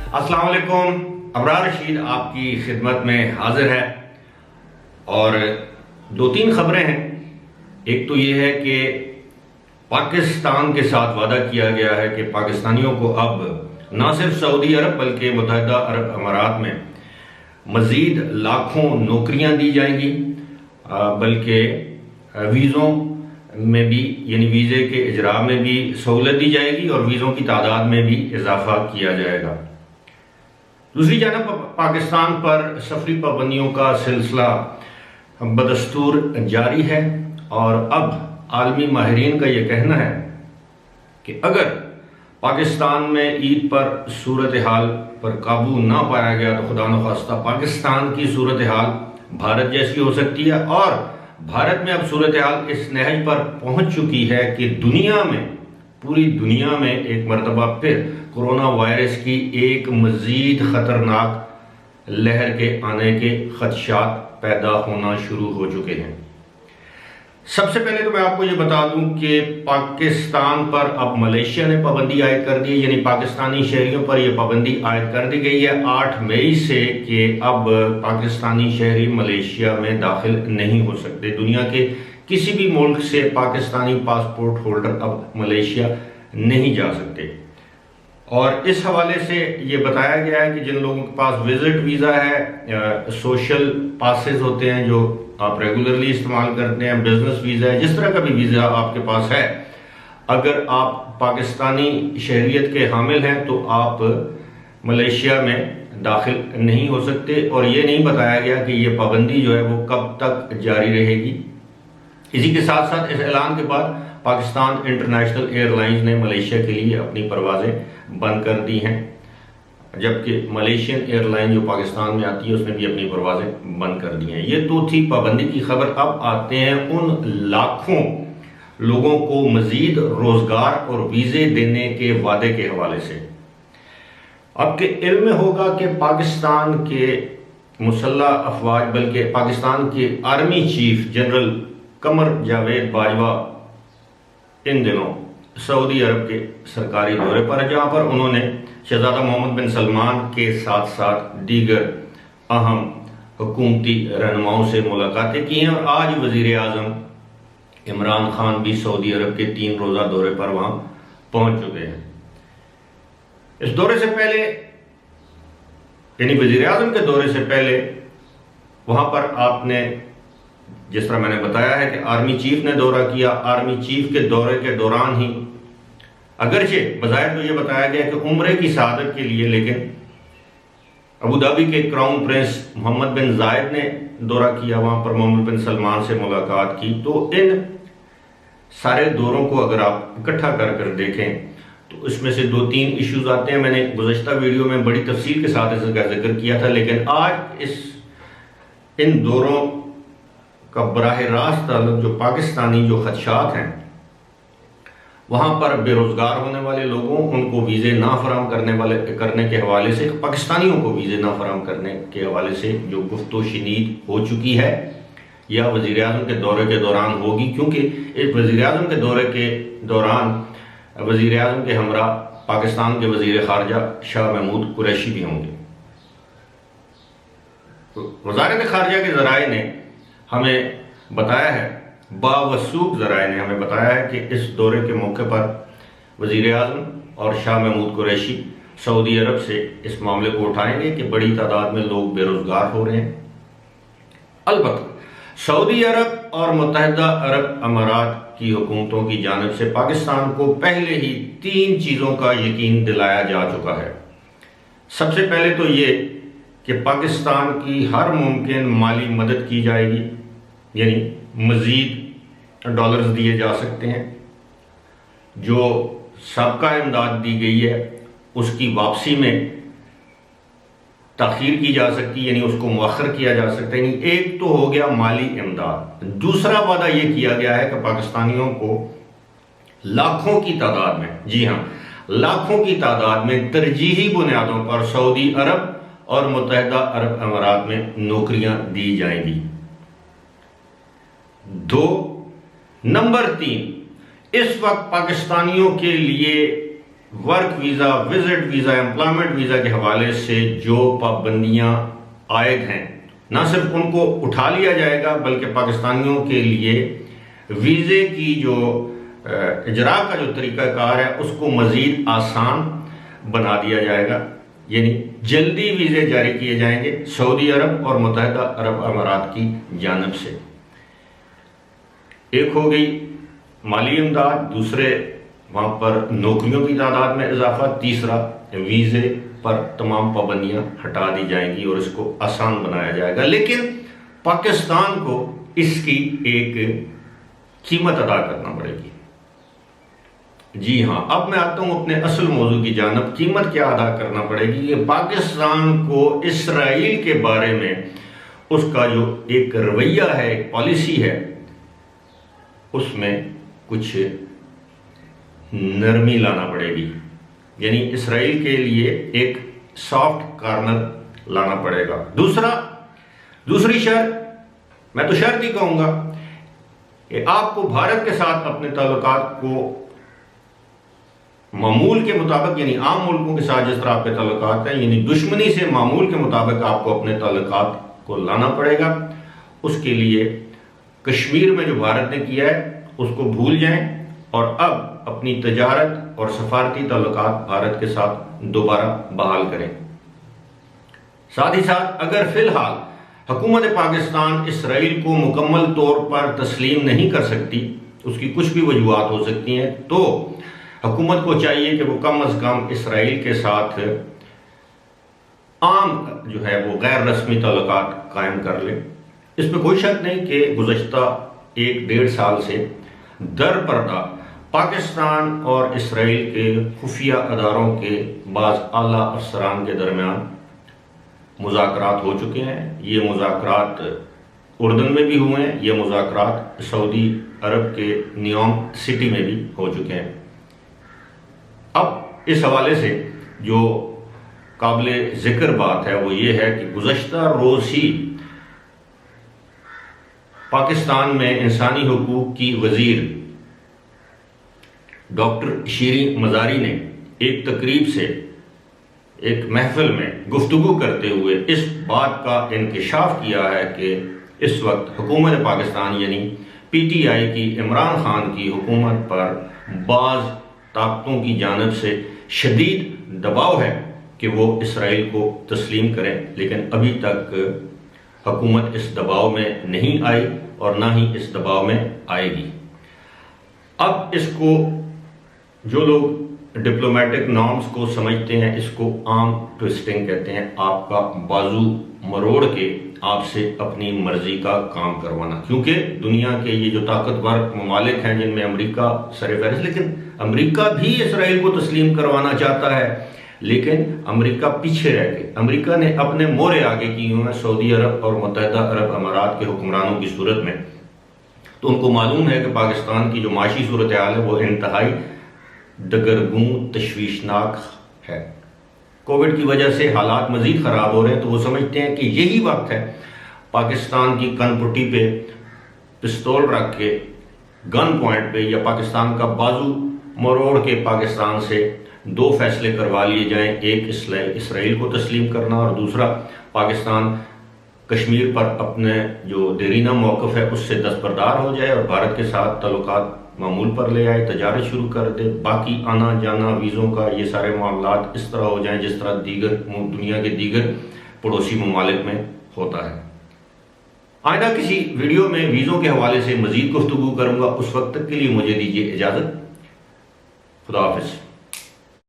अस्सलाम वालेकुम। अबरार रशीद आपकी खिदमत में हाजिर है और दो तीन खबरें हैं। एक तो ये है कि पाकिस्तान के साथ वादा किया गया है कि पाकिस्तानियों को अब न सिर्फ सऊदी अरब बल्कि मुत्तहिदा अरब अमारात में मज़ीद लाखों नौकरियां दी जाएंगी, बल्कि वीज़ों में भी यानी वीज़े के इजरा में भी सहूलत दी जाएगी और वीज़ों की तादाद में भी इजाफा किया जाएगा। दूसरी जानब पाकिस्तान पर सफरी पाबंदियों का सिलसिला बदस्तूर जारी है और अब आलमी माहिरीन का यह कहना है कि अगर पाकिस्तान में ईद पर सूरत हाल पर काबू ना पाया गया तो खुदा न खास्ता पाकिस्तान की सूरत हाल भारत जैसी हो सकती है। और भारत में अब सूरत हाल इस नहज पर पहुंच चुकी है कि दुनिया में, पूरी दुनिया में एक मरतबा फिर कोरोना वायरस की एक मजीद खतरनाक लहर के आने के खदशात पैदा होना शुरू हो चुके हैं। सबसे पहले तो मैं आपको ये बता दूं कि पाकिस्तान पर अब मलेशिया ने पाबंदी आयद कर दी, यानी पाकिस्तानी शहरियों पर यह पाबंदी आयद कर दी गई है 8 मई से कि अब पाकिस्तानी शहरी मलेशिया में दाखिल नहीं हो सकते। दुनिया के किसी भी मुल्क से पाकिस्तानी पासपोर्ट होल्डर अब मलेशिया नहीं जा सकते। और इस हवाले से ये बताया गया है कि जिन लोगों के पास विजिट वीज़ा है, सोशल पासेस होते हैं जो आप रेगुलरली इस्तेमाल करते हैं, बिजनेस वीज़ा है, जिस तरह का भी वीज़ा आपके पास है, अगर आप पाकिस्तानी शहरियत के हामिल हैं तो आप मलेशिया में दाखिल नहीं हो सकते। और ये नहीं बताया गया कि ये पाबंदी जो है वो कब तक जारी रहेगी। इसी के साथ साथ इस ऐलान के बाद पाकिस्तान इंटरनेशनल एयरलाइंस ने मलेशिया के लिए अपनी परवाज़ें बंद कर दी हैं, जबकि मलेशियन एयरलाइन जो पाकिस्तान में आती है उसने भी अपनी परवाज़ें बंद कर दी हैं। ये तो थी पाबंदी की खबर। अब आते हैं उन लाखों लोगों को मज़ीद रोज़गार और वीज़े देने के वादे के हवाले से। आपके इल्म में होगा कि पाकिस्तान के मुसल्लह अफवाज बल्कि पाकिस्तान के army chief general Qamar Javed Bajwa इन दिनों सऊदी अरब के सरकारी दौरे पर है, जहां पर उन्होंने शहजादा मोहम्मद बिन सलमान के साथ साथ दीगर अहम हुकूमती रहनुमाओं से मुलाकातें की हैं। और आज वजीर आजम इमरान खान भी सऊदी अरब के 3 रोज़ा दौरे पर वहां पहुंच चुके हैं। इस दौरे से पहले यानी वजीर आजम के दौरे से पहले वहां पर आपने, जिस तरह मैंने बताया है कि आर्मी चीफ ने दौरा किया, आर्मी चीफ के दौरे के दौरान ही अगरचे बज़ाहिर तो ये बताया गया कि उम्रे की सआदत के लिए, लेकिन अबू धाबी के क्राउन प्रिंस मोहम्मद बिन जायद ने दौरा किया, वहां पर मोहम्मद बिन सलमान से मुलाकात की। तो इन सारे दौरों को अगर आप इकट्ठा कर देखें तो इसमें से 2-3 इश्यूज आते हैं। मैंने गुज़श्ता वीडियो में बड़ी तफसील के साथ इसका जिक्र किया था, लेकिन आज इन दौरों का बराह रास्त ताल्लुक जो पाकिस्तानी जो खदशात हैं वहाँ पर बेरोज़गार होने वाले लोगों, उनको वीज़े ना फराम करने के हवाले से, पाकिस्तानियों को वीज़े ना फराम करने के हवाले से जो गुफ्तो शनीद हो चुकी है या वज़ीर आज़म के दौरे के दौरान होगी, क्योंकि इस वज़ीर आज़म के दौरे के दौरान वज़ीर आज़म के हमरा पाकिस्तान के वज़ीर ख़ारजा शाह महमूद कुरैशी भी होंगे। वज़ारत ख़ारजा के ज़राए ने हमें बताया है, बावसूख ज़राए ने हमें बताया है कि इस दौरे के मौके पर वज़ीर आज़म और शाह महमूद कुरैशी सऊदी अरब से इस मामले को उठाएंगे कि बड़ी तादाद में लोग बेरोज़गार हो रहे हैं। अलबत्ता सऊदी अरब और मुत्तहिदा अरब अमारात की हुकूमतों की जानिब से पाकिस्तान को पहले ही 3 चीज़ों का यकीन दिलाया जा चुका है। सबसे पहले तो ये कि पाकिस्तान की हर मुमकिन माली मदद की जाएगी, यानी मज़ीद डॉलर्स दिए जा सकते हैं। जो सबका इमदाद दी गई है उसकी वापसी में ताख़ीर की जा सकती है, यानी उसको मुअख्खर किया जा सकता है। यानी एक तो हो गया माली इमदाद। दूसरा वादा यह किया गया है कि पाकिस्तानियों को लाखों की तादाद में, जी हाँ, लाखों की तादाद में तरजीही बुनियादों पर सऊदी अरब और मुत्तहिदा अरब अमारात में नौकरियां दी जाएंगी। 2 नंबर 3, इस वक्त पाकिस्तानियों के लिए work visa, visit visa, employment visa के हवाले से जो पाबंदियां आयद हैं, ना सिर्फ उनको उठा लिया जाएगा बल्कि पाकिस्तानियों के लिए वीज़े की जो इजरा का जो तरीक़ाकार है उसको मज़ीद आसान बना दिया जाएगा। यानी जल्दी वीज़े जारी किए जाएंगे सऊदी अरब और मुत्तहिदा अरब अमारात की जानिब से। एक हो गई माली इमदाद, दूसरे वहाँ पर नौकरियों की तादाद में इजाफा, तीसरा वीज़े पर तमाम पाबंदियां हटा दी जाएंगी और इसको आसान बनाया जाएगा। लेकिन पाकिस्तान को इसकी एक कीमत अदा करना पड़ेगी। जी हाँ, अब मैं आता हूं अपने असल मौजू की जानब। कीमत क्या अदा करना पड़ेगी कि पाकिस्तान को इसराइल के बारे में उसका जो एक रवैया है, एक पॉलिसी है, उसमें कुछ नरमी लाना पड़ेगी। यानी इसराइल के लिए एक सॉफ्ट कॉर्नर लाना पड़ेगा। दूसरी शर्त, मैं तो शर्त ही कहूंगा कि आपको भारत के साथ अपने ताल्लुकात को मामूल के मुताबिक, यानी आम मुल्कों के साथ जिस तरह आपके ताल्लुकात हैं, यानी दुश्मनी से मामूल के मुताबिक आपको अपने ताल्लुकात को लाना पड़ेगा। उसके लिए कश्मीर में जो भारत ने किया है उसको भूल जाएं और अब अपनी तजारत और सफारती ताल्लुकात भारत के साथ दोबारा बहाल करें। साथ ही साथ अगर फिलहाल हुकूमत पाकिस्तान इसराइल को मुकम्मल तौर पर तस्लीम नहीं कर सकती, उसकी कुछ भी वजूहात हो सकती हैं, तो हुकूमत को चाहिए कि वो कम अज कम इसराइल के साथ आम जो है वो गैर रस्मी ताल्लुकात कायम कर ले। इसमें कोई शक नहीं कि गुज़श्ता 1-1.5 साल से दर पर्दा पाकिस्तान और इसराइल के खुफिया अदारों के बाज़ आला अफसरान के दरमियान मुज़ाकरात हो चुके हैं। ये मुज़ाकरात उर्दन में भी हुए हैं, ये मुज़ाकरात सऊदी अरब के न्योम सिटी में भी हो चुके हैं। अब इस हवाले से जो काबिल ज़िक्र बात है वो ये है कि गुज़श्ता रोज़ ही पाकिस्तान में इंसानी हुकूक की वज़ीर डॉक्टर शीरीन मज़ारी ने एक तकरीब से, एक महफिल में गुफ्तगू करते हुए इस बात का इंकिशाफ किया है कि इस वक्त हुकूमत पाकिस्तान यानी PTI की इमरान खान की हुकूमत पर बाज़ ताकतों की जानिब से शदीद दबाव है कि वो इसराइल को तस्लीम करें, लेकिन अभी तक हुकूमत इस दबाव में नहीं आई और ना ही इस दबाव में आएगी। अब इसको जो लोग डिप्लोमेटिक नॉर्म्स को समझते हैं, इसको आर्म ट्विस्टिंग कहते हैं। आपका बाजू मरोड़ के आपसे अपनी मर्जी का काम करवाना, क्योंकि दुनिया के ये जो ताकतवर ममालिक हैं जिनमें अमेरिका सरफहरिस्त, लेकिन अमेरिका भी इसराइल को तस्लीम करवाना चाहता है, लेकिन अमेरिका पीछे रह गए। अमेरिका ने अपने मोहरे आगे किए हुए हैं सऊदी अरब और मुत्तहिदा अरब अमारात के हुक्मरानों की सूरत में। तो उनको मालूम है कि पाकिस्तान की जो माशी सूरत हाल है वो इंतहाई दगरगूं तशवीशनाक है। कोविड की वजह से हालात मजीद ख़राब हो रहे हैं, तो वो समझते हैं कि यही वक्त है पाकिस्तान की कनपुटी पे पिस्तौल रख के गन पॉइंट पे, या पाकिस्तान का बाजू मरोड़ के पाकिस्तान से 2 फैसले करवा लिए जाएं, एक इसराइल को तस्लीम करना और दूसरा पाकिस्तान कश्मीर पर अपने जो देरीना मौक़िफ़ है उससे दस्तबरदार हो जाए और भारत के साथ ताल्लुकात मामूल पर ले आए, तजारत शुरू कर दे। बाकी आना जाना, वीज़ों का, ये सारे मामलात इस तरह हो जाएं जिस तरह दुनिया के दीगर पड़ोसी ममालिक में होता है। आइंदा किसी वीडियो में वीज़ों के हवाले से मज़ीद गुफ्तगू करूँगा। उस वक्त तक के लिए मुझे दीजिए इजाज़त। खुदा हाफ़िज़।